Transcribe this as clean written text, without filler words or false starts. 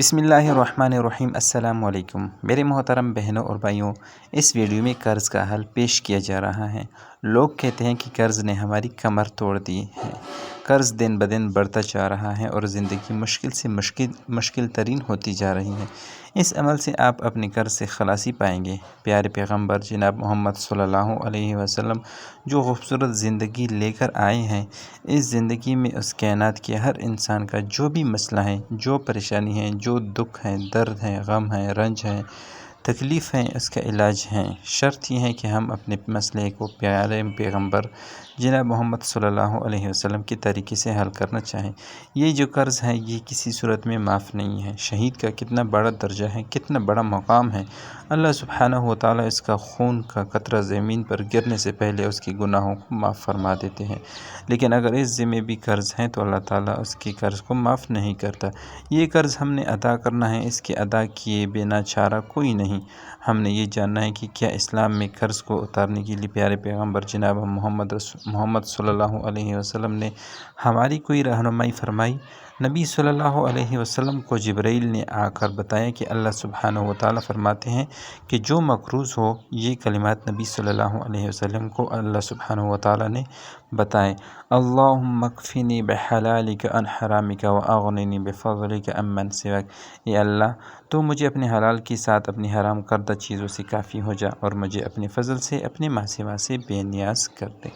بسم اللہ الرحمن الرحیم۔ السلام علیکم میرے محترم بہنوں اور بھائیوں، اس ویڈیو میں قرض کا حل پیش کیا جا رہا ہے۔ لوگ کہتے ہیں کہ قرض نے ہماری کمر توڑ دی ہے۔ قرض دن بدن بڑھتا جا رہا ہے اور زندگی مشکل سے مشکل ترین ہوتی جا رہی ہے۔ اس عمل سے آپ اپنے قرض سے خلاصی پائیں گے۔ پیارے پیغمبر جناب محمد صلی اللہ علیہ وسلم جو خوبصورت زندگی لے کر آئے ہیں، اس زندگی میں اس کائنات کے ہر انسان کا جو بھی مسئلہ ہے، جو پریشانی ہے، جو دکھ ہے، درد ہے، غم ہے، رنج ہے، تکلیف ہے، اس کا علاج ہے۔ شرط یہ ہے کہ ہم اپنے مسئلے کو پیارے پیغمبر جناب محمد صلی اللہ علیہ وسلم کے طریقے سے حل کرنا چاہیں۔ یہ جو قرض ہے یہ کسی صورت میں معاف نہیں ہے۔ شہید کا کتنا بڑا درجہ ہے، کتنا بڑا مقام ہے۔ اللہ سبحانہ و تعالیٰ اس کا خون کا قطرہ زمین پر گرنے سے پہلے اس کے گناہوں کو معاف فرما دیتے ہیں، لیکن اگر اس ذمے بھی قرض ہیں تو اللہ تعالیٰ اس کے قرض کو معاف نہیں کرتا۔ یہ قرض ہم نے ادا کرنا ہے، اس کے ادا کیے بنا چارہ کوئی نہیں۔ ہم نے یہ جاننا ہے کہ کیا اسلام میں قرض کو اتارنے کے لیے پیارے پیغمبر جناب محمد صلی اللہ علیہ وسلم نے ہماری کوئی رہنمائی فرمائی۔ نبی صلی اللہ علیہ وسلم کو جبرائیل نے آ کر بتایا کہ اللہ سبحانہ و تعالیٰ فرماتے ہیں کہ جو مقروض ہو، یہ کلمات نبی صلی اللہ علیہ وسلم کو اللہ سبحانہ و تعالیٰ نے بتائے: اللہم اکفنی بحلالک عن حرامک واغننی بفضلک عمن سواک۔ اے اللہ، تو مجھے اپنے حلال کے ساتھ اپنی حرام کردہ چیزوں سے کافی ہو جا اور مجھے اپنے فضل سے اپنے ماہ سوا سے بے نیاز کر دے۔